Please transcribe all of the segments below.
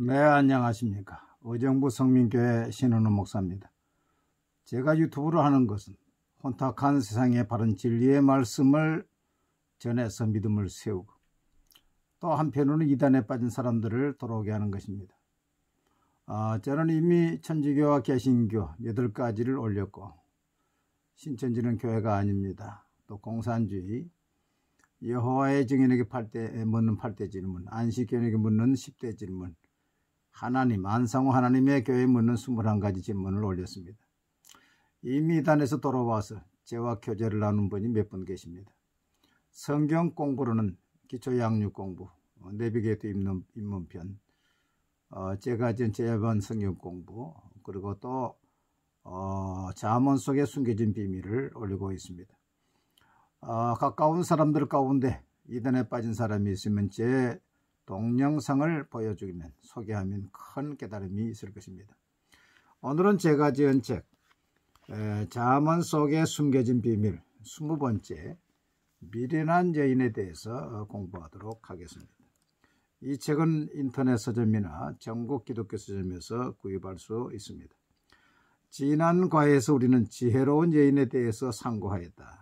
네, 안녕하십니까. 의정부 성민교회 신은우 목사입니다. 제가 유튜브로 하는 것은 혼탁한 세상의 바른 진리의 말씀을 전해서 믿음을 세우고 또 한편으로는 이단에 빠진 사람들을 돌아오게 하는 것입니다. 저는 이미 천주교와 개신교 8가지를 올렸고 신천지는 교회가 아닙니다. 또 공산주의, 여호와의 증인에게 묻는 8대 질문, 안식교인에게 묻는 10대 질문, 하나님, 안상호 하나님의 교회에 묻는 21가지 질문을 올렸습니다. 이미 이단에서 돌아와서 저와 교제를 나눈 분이 몇 분 계십니다. 성경 공부로는 기초 양육 공부, 내비게이터 입문편, 제가 전 제반 성경 공부, 그리고 또 잠언 속에 숨겨진 비밀을 올리고 있습니다. 가까운 사람들 가운데 이단에 빠진 사람이 있으면 제 동영상을 보여주면 소개하면 큰 깨달음이 있을 것입니다. 오늘은 제가 지은 책 잠언 속에 숨겨진 비밀 20번째 미련한 여인에 대해서 공부하도록 하겠습니다. 이 책은 인터넷 서점이나 전국 기독교 서점에서 구입할 수 있습니다. 지난 과에서 우리는 지혜로운 여인에 대해서 상고하였다.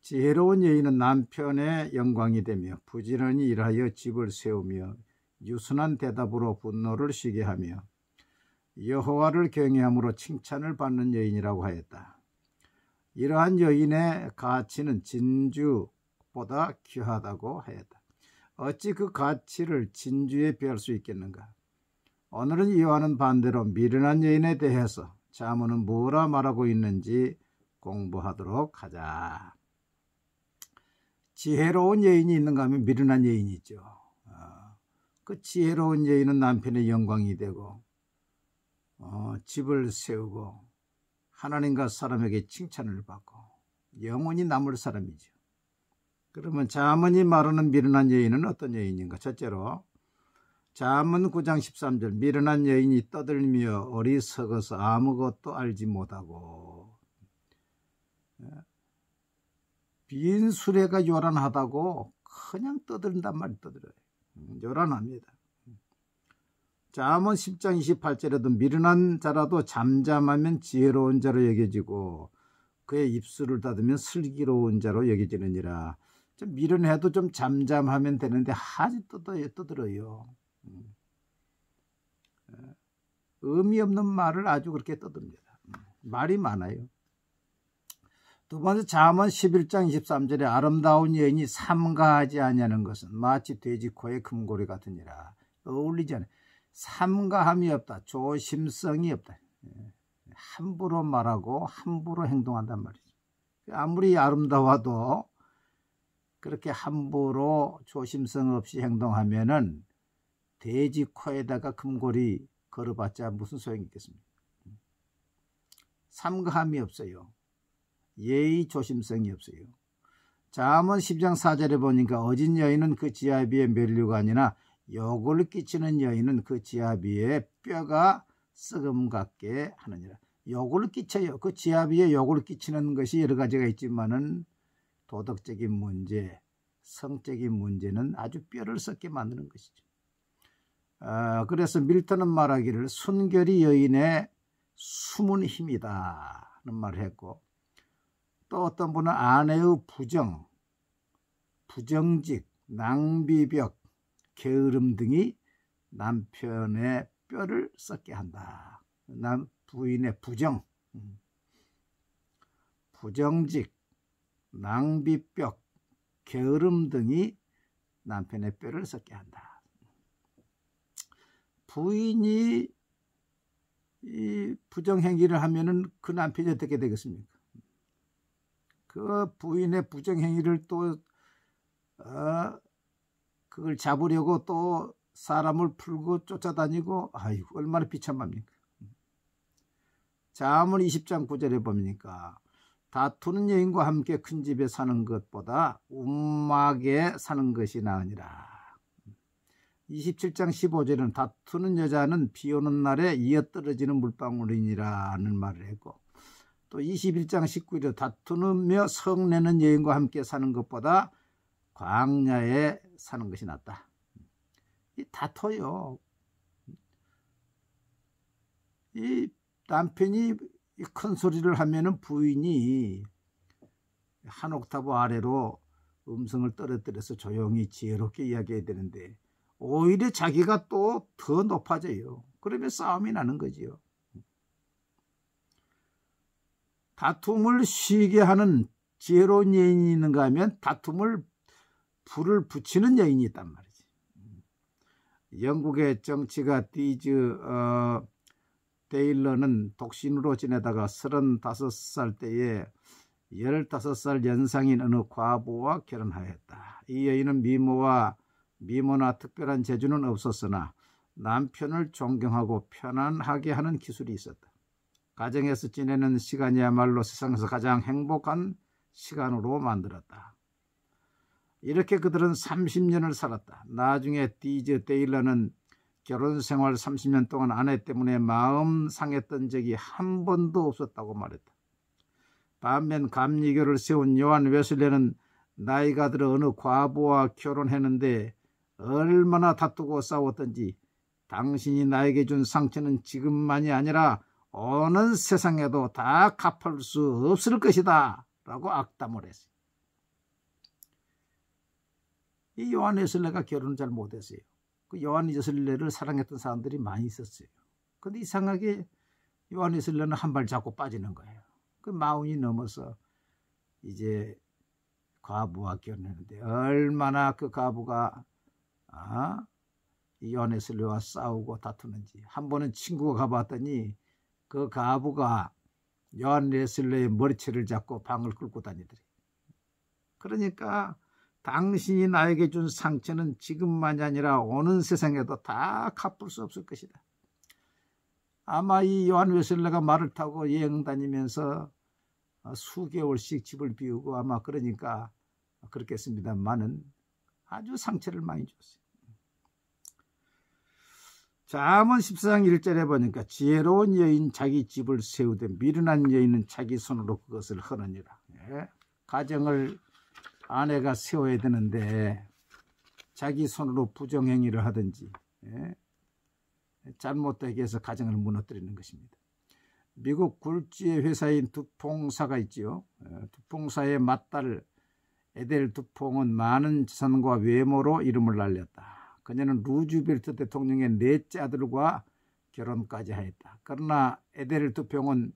지혜로운 여인은 남편의 영광이 되며 부지런히 일하여 집을 세우며 유순한 대답으로 분노를 쉬게 하며 여호와를 경외함으로 칭찬을 받는 여인이라고 하였다. 이러한 여인의 가치는 진주보다 귀하다고 하였다. 어찌 그 가치를 진주에 비할 수 있겠는가? 오늘은 이와는 반대로 미련한 여인에 대해서 잠언은 뭐라 말하고 있는지 공부하도록 하자. 지혜로운 여인이 있는가 하면 미련한 여인이 있죠. 그 지혜로운 여인은 남편의 영광이 되고 집을 세우고 하나님과 사람에게 칭찬을 받고 영원히 남을 사람이죠. 그러면 잠언이 말하는 미련한 여인은 어떤 여인인가? 첫째로 잠언 9장 13절 미련한 여인이 떠들며 어리석어서 아무것도 알지 못하고 빈 수레가 요란하다고 그냥 떠든단 말이 떠들어요. 요란합니다. 잠언 10장 28절에도 미련한 자라도 잠잠하면 지혜로운 자로 여겨지고 그의 입술을 닫으면 슬기로운 자로 여겨지느니라. 좀 미련해도 좀 잠잠하면 되는데 아주 떠들어요. 의미 없는 말을 아주 그렇게 떠듭니다. 말이 많아요. 두 번째 잠언 11장 23절에 아름다운 여인이 삼가하지 아니하는 것은 마치 돼지 코의 금고리 같으니라. 어울리지 않아요. 삼가함이 없다. 조심성이 없다. 함부로 말하고 함부로 행동한단 말이죠. 아무리 아름다워도 그렇게 함부로 조심성 없이 행동하면은 돼지 코에다가 금고리 걸어봤자 무슨 소용이 있겠습니까? 삼가함이 없어요. 예의 조심성이 없어요. 잠언 10장 4절에 보니까 어진 여인은 그 지아비의 면류가 아니나 욕을 끼치는 여인은 그 지아비의 뼈가 썩음 같게 하느니라. 욕을 끼쳐요. 그 지아비에 욕을 끼치는 것이 여러 가지가 있지만은 도덕적인 문제, 성적인 문제는 아주 뼈를 썩게 만드는 것이죠. 그래서 밀턴은 말하기를 순결이 여인의 숨은 힘이다 하는 말을 했고 또 어떤 분은 아내의 부정직, 낭비벽, 게으름 등이 남편의 뼈를 썩게 한다. 부인의 부정직, 낭비벽, 게으름 등이 남편의 뼈를 썩게 한다. 부인이 이 부정행위를 하면은 그 남편이 어떻게 되겠습니까? 그 부인의 부정행위를 또 그걸 잡으려고 또 사람을 풀고 쫓아다니고 아이고 얼마나 비참합니까? 잠언 20장 9절에 보니까 다투는 여인과 함께 큰 집에 사는 것보다 움막에 사는 것이 나으니라. 27장 15절에는 다투는 여자는 비 오는 날에 이어떨어지는 물방울이니라는 말을 했고 또 21장 19절에 다투며 성내는 여인과 함께 사는 것보다 광야에 사는 것이 낫다. 이 다퉈요. 이 남편이 큰 소리를 하면은 부인이 한 옥타브 아래로 음성을 떨어뜨려서 조용히 지혜롭게 이야기해야 되는데 오히려 자기가 또 더 높아져요. 그러면 싸움이 나는 거지요. 다툼을 쉬게 하는 지혜로운 여인이 있는가 하면 다툼을 불을 붙이는 여인이 있단 말이지. 영국의 정치가 데일러는 독신으로 지내다가 35살 때에 15살 연상인 어느 과부와 결혼하였다. 이 여인은 미모나 특별한 재주는 없었으나 남편을 존경하고 편안하게 하는 기술이 있었다. 가정에서 지내는 시간이야말로 세상에서 가장 행복한 시간으로 만들었다. 이렇게 그들은 30년을 살았다. 나중에 데일러는 결혼생활 30년 동안 아내 때문에 마음 상했던 적이 한 번도 없었다고 말했다. 반면 감리교를 세운 요한 웨슬레는 나이가 들어 어느 과부와 결혼했는데 얼마나 다투고 싸웠던지 당신이 나에게 준 상처는 지금만이 아니라 어느 세상에도 다 갚을 수 없을 것이다 라고 악담을 했어요. 이 요한 웨슬레가 결혼을 잘 못했어요. 그 요한 웨슬레를 사랑했던 사람들이 많이 있었어요. 근데 이상하게 요한 웨슬레는 한 발 잡고 빠지는 거예요. 그 마흔이 넘어서 이제 과부와 결혼했는데 얼마나 그 과부가 이 요한 웨슬레와 싸우고 다투는지. 한 번은 친구가 가봤더니 그 과부가 요한 웨슬레의 머리채를 잡고 방을 끌고 다니더래. 그러니까 당신이 나에게 준 상처는 지금만이 아니라 오는 세상에도 다 갚을 수 없을 것이다. 아마 이 요한 웨슬레가 말을 타고 여행 다니면서 수개월씩 집을 비우고 아마 그러니까 그렇겠습니다만은 아주 상처를 많이 줬어요. 잠언 14장 1절에 보니까 지혜로운 여인 자기 집을 세우되 미련한 여인은 자기 손으로 그것을 허느니라. 예? 가정을 아내가 세워야 되는데 자기 손으로 부정행위를 하든지 잘못되게 해서 가정을 무너뜨리는 것입니다. 미국 굴지의 회사인 두퐁사가 있지요. 두퐁사의 맏딸 에델 두퐁은 많은 재산과 외모로 이름을 날렸다. 그녀는 루즈벨트 대통령의 넷째 아들과 결혼까지 하였다. 그러나 에델 두퐁은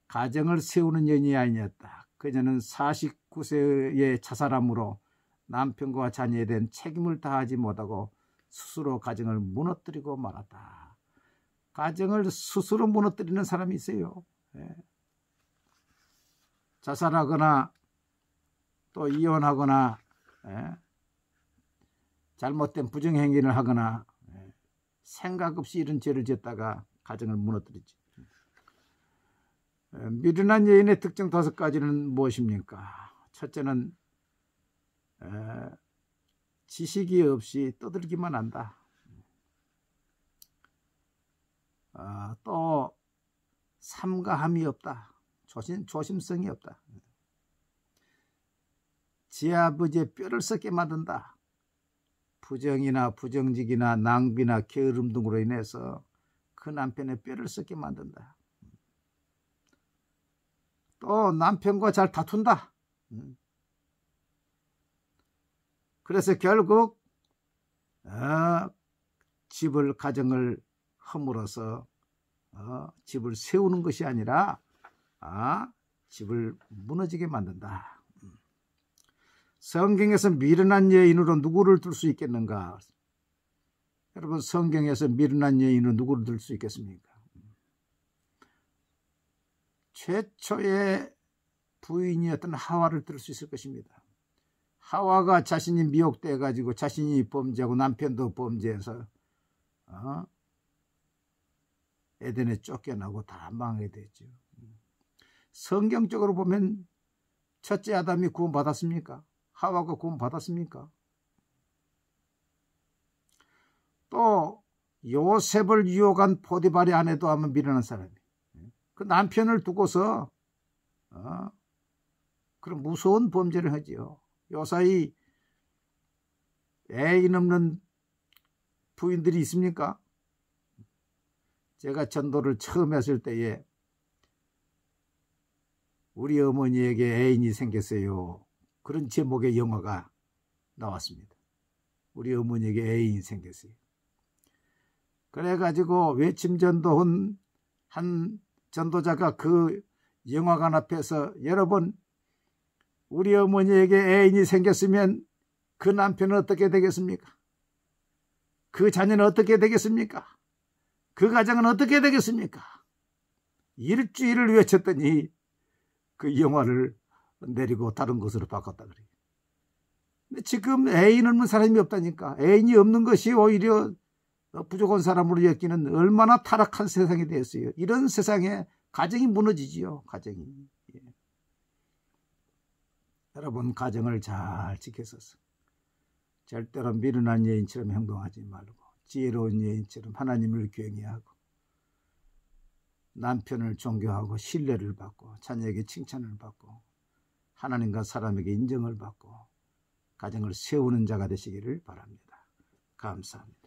가정을 세우는 여인이 아니었다. 그녀는 49세에 자살함으로 남편과 자녀에 대한 책임을 다하지 못하고 스스로 가정을 무너뜨리고 말았다. 가정을 스스로 무너뜨리는 사람이 있어요. 자살하거나 또 이혼하거나 잘못된 부정행위를 하거나 생각 없이 이런 죄를 짓다가 가정을 무너뜨리지. 미련한 여인의 특징 5가지는 무엇입니까? 첫째는 지식이 없이 떠들기만 한다. 또 삼가함이 없다. 조심성이 없다. 지 아버지의 뼈를 썩게 만든다. 부정이나 부정직이나 낭비나 게으름 등으로 인해서 그 남편의 뼈를 썩게 만든다. 또 남편과 잘 다툰다. 그래서 결국 가정을 허물어서 집을 세우는 것이 아니라 집을 무너지게 만든다. 성경에서 미련한 여인으로 누구를 들 수 있겠는가? 여러분, 성경에서 미련한 여인으로 누구를 들 수 있겠습니까? 최초의 부인이었던 하와를 들 수 있을 것입니다. 하와가 자신이 미혹돼 가지고 자신이 범죄하고 남편도 범죄해서 에덴에 쫓겨나고 다 망하게 됐죠. 성경적으로 보면 첫째 아담이 구원받았습니까? 하와가 구원받았습니까? 또 요셉을 유혹한 포디발의 아내도 아마 미련한 사람이. 그 남편을 두고서 그런 무서운 범죄를 하지요. 요사이 애인 없는 부인들이 있습니까? 제가 전도를 처음 했을 때에 우리 어머니에게 애인이 생겼어요. 그런 제목의 영화가 나왔습니다. 우리 어머니에게 애인이 생겼어요. 그래가지고 외침전도한 한 전도자가 그 영화관 앞에서 여러분 우리 어머니에게 애인이 생겼으면 그 남편은 어떻게 되겠습니까? 그 자녀는 어떻게 되겠습니까? 그 가정은 어떻게 되겠습니까? 일주일을 외쳤더니 그 영화를 내리고 다른 곳으로 바꿨다 그래요. 근데 지금 애인 없는 사람이 없다니까. 애인이 없는 것이 오히려 부족한 사람으로 여기는 얼마나 타락한 세상이 되었어요. 이런 세상에 가정이 무너지지요. 가정이. 예. 여러분 가정을 잘 지켜서서 절대로 미련한 여인처럼 행동하지 말고 지혜로운 여인처럼 하나님을 경외하고 남편을 존경하고 신뢰를 받고 자녀에게 칭찬을 받고 하나님과 사람에게 인정을 받고 가정을 세우는 자가 되시기를 바랍니다. 감사합니다.